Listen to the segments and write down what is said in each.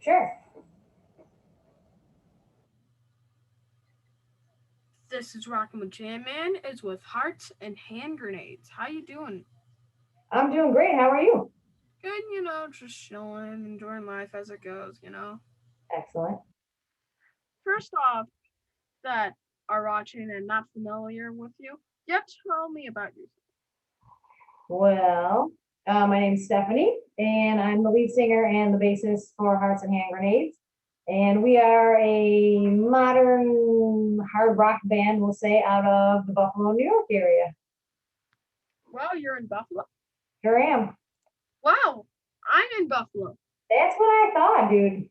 Sure. This is Rockin' with Jam Man. Is with hearts and hand grenades. How you doing? I'm doing great. How are you? Good, just chilling, enjoying life as it goes. Excellent. First off, that are watching and not familiar with you, yet tell me about yourself. Well, my name's Stephanie, and I'm the lead singer and the bassist for Hearts and Hand Grenades. And we are a modern hard rock band, we'll say, out of the Buffalo, New York area. Well, you're in Buffalo. Here I am. Wow, I'm in Buffalo. That's what I thought, dude.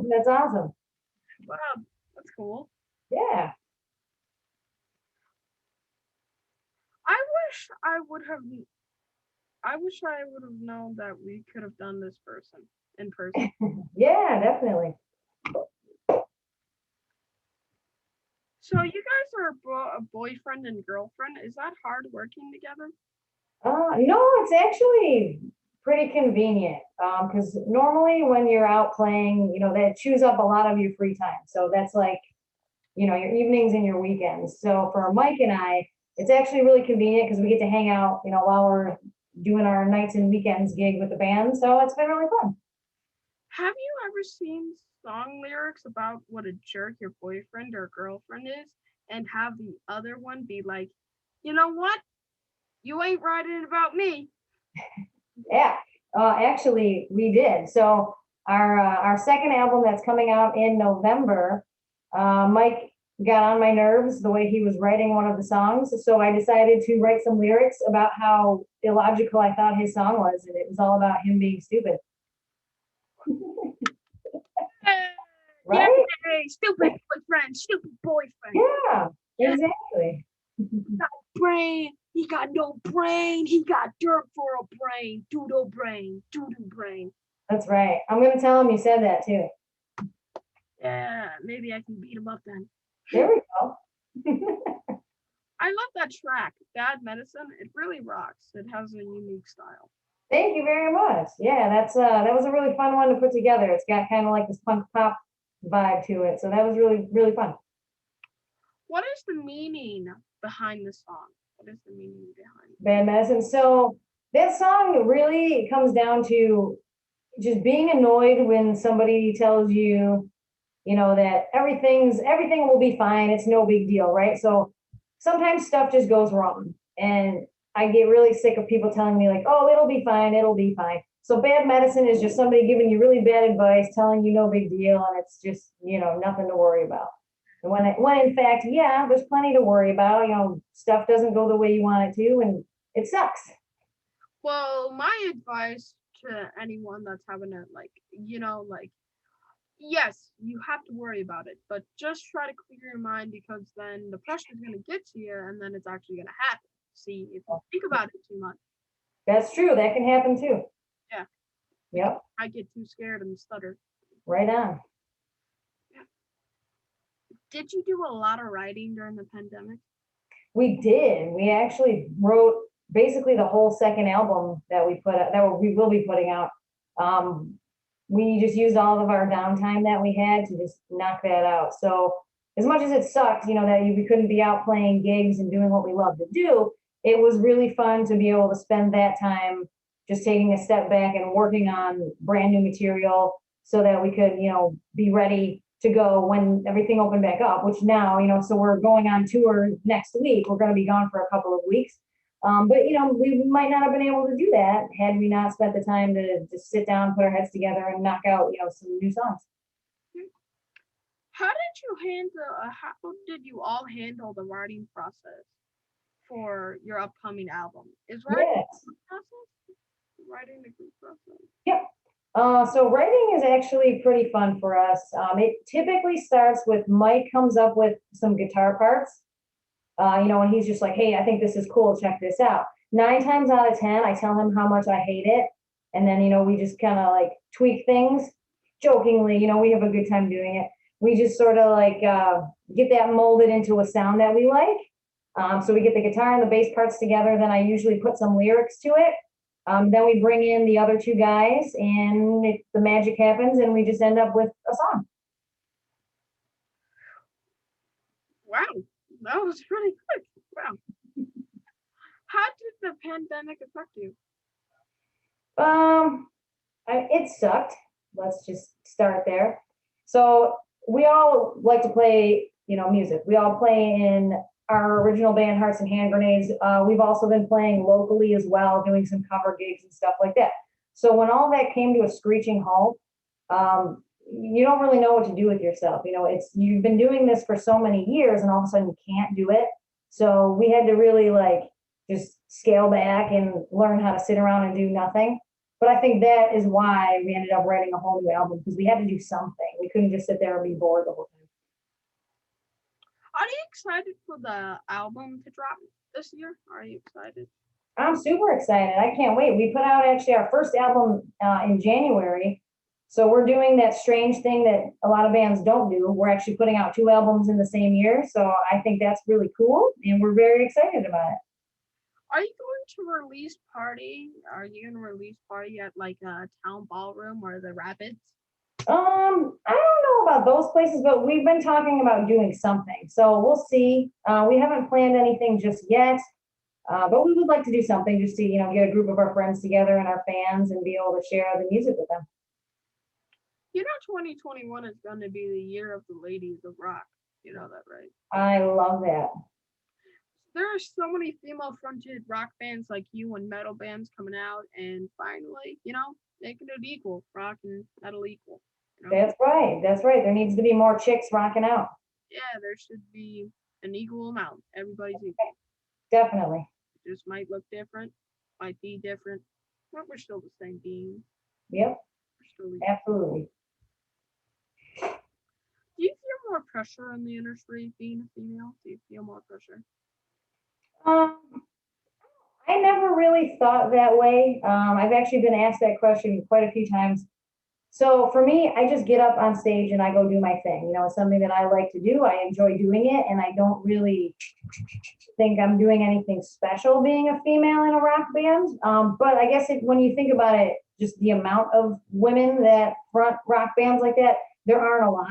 That's awesome. Wow, that's cool. Yeah. I wish I would have. I wish I would have known that we could have done this in person. Yeah, definitely. So you guys are a boyfriend and girlfriend. Is that hard working together? No, it's actually pretty convenient because normally when you're out playing, that chews up a lot of your free time. So that's like, your evenings and your weekends. So for Mike and I, it's actually really convenient because we get to hang out, while we're doing our nights and weekends gig with the band. So it's been really fun. Have you ever seen song lyrics about what a jerk your boyfriend or girlfriend is and have the other one be like, you know what? You ain't writing about me. Yeah, actually, we did. So our second album that's coming out in November, Mike got on my nerves the way he was writing one of the songs. So I decided to write some lyrics about how illogical I thought his song was, and it was all about him being stupid. Yay! Right? Stupid boyfriend, stupid boyfriend. Yeah, Yeah, exactly. brain. He got no brain. He got dirt for a brain. Doodle brain. Doodle brain. That's right. I'm gonna tell him you said that too. Yeah, maybe I can beat him up then. There we go. I love that track, Bad Medicine. It really rocks. It has a unique style. Thank you very much. Yeah, that was a really fun one to put together. It's got kind of like this punk pop vibe to it. So that was really, really fun. What is the meaning behind the song? What is the meaning behind it? Bad medicine. So that song really comes down to just being annoyed when somebody tells you, that everything will be fine. It's no big deal, right? So sometimes stuff just goes wrong. And I get really sick of people telling me like, oh, it'll be fine, it'll be fine. So bad medicine is just somebody giving you really bad advice, telling you no big deal, and it's just, nothing to worry about. And when in fact, yeah, there's plenty to worry about. Stuff doesn't go the way you want it to, and it sucks. Well, my advice to anyone that's having a yes, you have to worry about it, but just try to clear your mind because then the pressure is gonna get to you, and then it's actually gonna happen. See, if you think about it too much, That's true. That can happen too. yeah, because Yep. I get too scared and stutter. Right on. Yeah. Did you do a lot of writing during the pandemic? We did. We actually wrote basically the whole second album that we will be putting out. Um, we just used all of our downtime that we had to just knock that out. So as much as it sucked, that we couldn't be out playing gigs and doing what we love to do, it was really fun to be able to spend that time just taking a step back and working on brand new material so that we could, be ready to go when everything opened back up, which now, so we're going on tour next week. We're going to be gone for a couple of weeks. But we might not have been able to do that had we not spent the time to just sit down, put our heads together, and knock out, some new songs. How did you all handle the writing process for your upcoming album? Is writing Yes. a group process? Writing a group process? Yep. So writing is actually pretty fun for us. It typically starts with Mike comes up with some guitar parts, and he's just like, hey, I think this is cool. Check this out. 9 times out of 10, I tell him how much I hate it. And then, we just kind of like tweak things jokingly, we have a good time doing it. We just sort of like get that molded into a sound that we like. So we get the guitar and the bass parts together. Then I usually put some lyrics to it. Then we bring in the other two guys, and the magic happens, and we just end up with a song. Wow, that was pretty quick. Wow. How did the pandemic affect you? Um, it sucked. Let's just start there. So we all like to play, music. We all play in our original band, Hearts and Hand Grenades. We've also been playing locally as well, doing some cover gigs and stuff like that. So when all that came to a screeching halt, you don't really know what to do with yourself. You've been doing this for so many years, and all of a sudden you can't do it. So we had to really just scale back and learn how to sit around and do nothing. But I think that is why we ended up writing a whole new album, because we had to do something. We couldn't just sit there and be bored the whole time. Are you excited for the album to drop this year? Are you excited? I'm super excited. I can't wait. We put out actually our first album in January. So we're doing that strange thing that a lot of bands don't do. We're actually putting out 2 albums in the same year. So I think that's really cool, and we're very excited about it. Are you going to release party? Are you going to release party at like a town ballroom or the Rapids? I don't know about those places, but we've been talking about doing something. So we'll see. We haven't planned anything just yet, but we would like to do something just to, get a group of our friends together and our fans and be able to share the music with them. 2021 is going to be the year of the ladies of rock. You know that, right? I love that. There are so many female-fronted rock bands like you and metal bands coming out, and finally, making it equal, rock and metal equal. That's right. That's right. There needs to be more chicks rocking out. Yeah, there should be an equal amount. Everybody's equal. Definitely. It just might look different, might be different, but we're still the same being. Yep. Absolutely. Do you feel more pressure in the industry being a female? Do you feel more pressure? I never really thought that way. I've actually been asked that question quite a few times. So for me, I just get up on stage and I go do my thing. It's something that I like to do. I enjoy doing it, and I don't really think I'm doing anything special being a female in a rock band. But I guess when you think about it, just the amount of women that front rock bands like that, there aren't a lot,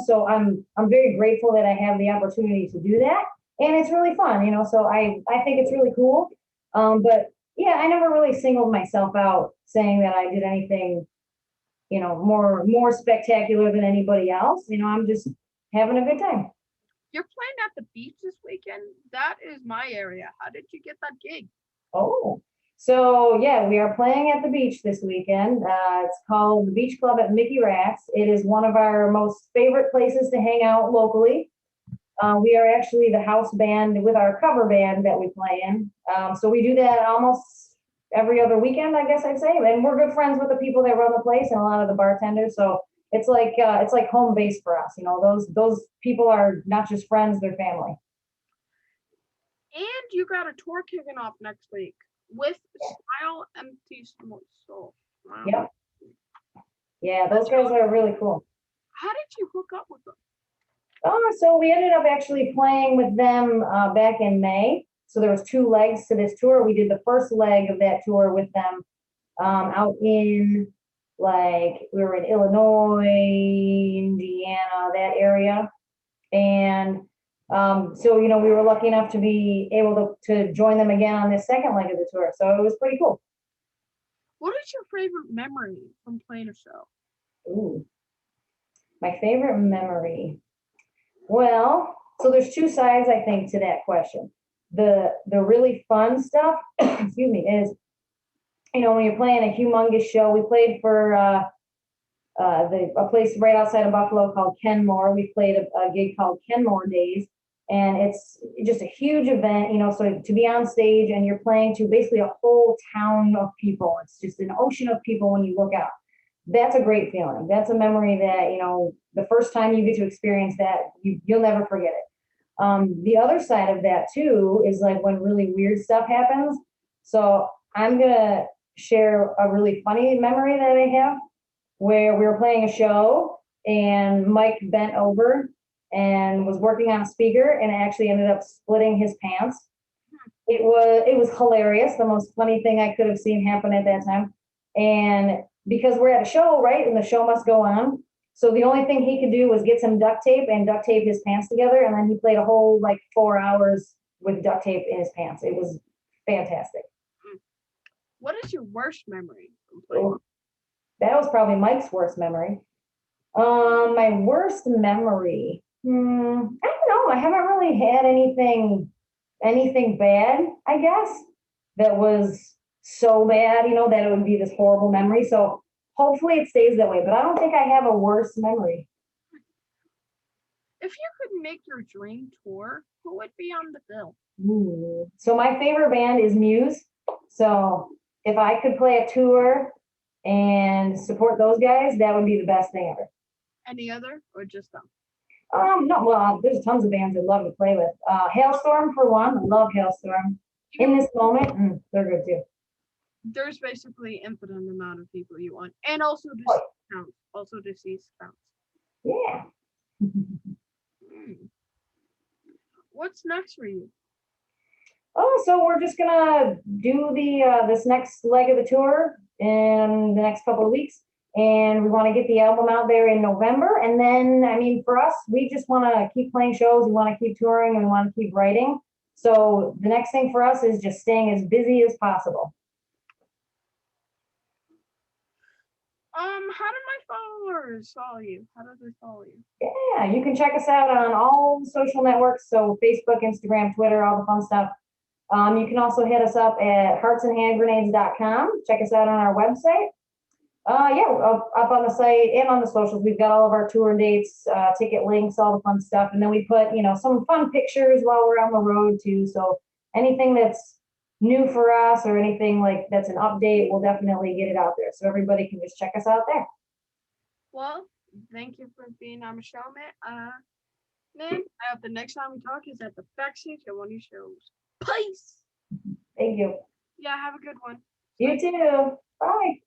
so I'm very grateful that I have the opportunity to do that. And it's really fun, so I think it's really cool. But yeah, I never really singled myself out saying that I did anything, more spectacular than anybody else. I'm just having a good time. You're playing at the beach this weekend. That is my area. How did you get that gig? Oh, so yeah, we are playing at the beach this weekend. It's called the Beach Club at Mickey Rat's. It is one of our most favorite places to hang out locally. We are actually the house band with our cover band that we play in. So we do that almost every other weekend, I guess I'd say. And we're good friends with the people that run the place and a lot of the bartenders. So it's like home base for us. Those people are not just friends, they're family. And you got a tour kicking off next week with Smile Empty Soul. Wow. Yep. Yeah, those guys are really cool. How did you hook up with them? So we ended up actually playing with them back in May. So there was 2 legs to this tour. We did the first leg of that tour with them out in we were in Illinois, Indiana, that area. And so, we were lucky enough to be able to join them again on this second leg of the tour. So it was pretty cool. What is your favorite memory from playing a show? Ooh, my favorite memory. Well, so there's 2 sides, I think, to that question. The really fun stuff, excuse me, is, when you're playing a humongous show. We played for a place right outside of Buffalo called Kenmore. We played a gig called Kenmore Days, and it's just a huge event, so to be on stage and you're playing to basically a whole town of people. It's just an ocean of people when you look out. That's a great feeling. That's a memory that, the first time you get to experience that, you'll never forget it. The other side of that too is when really weird stuff happens. So I'm going to share a really funny memory that I have where we were playing a show and Mike bent over and was working on a speaker and actually ended up splitting his pants. it was hilarious, the most funny thing I could have seen happen at that time. And because we're at a show, right, and the show must go on, so the only thing he could do was get some duct tape and duct tape his pants together, and then he played a whole like 4 hours with duct tape in his pants. It was fantastic. What is your worst memory from playing? Oh, that was probably Mike's worst memory. My worst memory. I don't know. I haven't really had anything bad, I guess, that was so bad, that it would be this horrible memory. So hopefully it stays that way, but I don't think I have a worse memory. If you could make your dream tour, who would be on the bill? So my favorite band is Muse. So if I could play a tour and support those guys, that would be the best thing ever. Any other or just them? No, well, there's tons of bands I'd love to play with. Hailstorm for one. I love Hailstorm. In this moment, they're good too. There's basically infinite amount of people you want, and also deceased counts. Also deceased counts. Yeah. What's next for you? Oh, so we're just gonna do this next leg of the tour in the next couple of weeks, and we want to get the album out there in November. And then, I mean, for us, we just want to keep playing shows. We want to keep touring, and we want to keep writing. So the next thing for us is just staying as busy as possible. How do my followers follow you? How do they follow you? Yeah, you can check us out on all social networks. So Facebook, Instagram, Twitter, all the fun stuff. You can also hit us up at heartsandhandgrenades.com. Check us out on our website. Up on the site and on the socials, we've got all of our tour dates, ticket links, all the fun stuff. And then we put, some fun pictures while we're on the road too. So anything that's new for us or anything like that's an update, we'll definitely get it out there. So everybody can just check us out there. Well, thank you for being on the show, man. Man, I hope the next time we talk is at the backstage at one of your shows. Peace. Thank you. Yeah, have a good one. You too. Bye.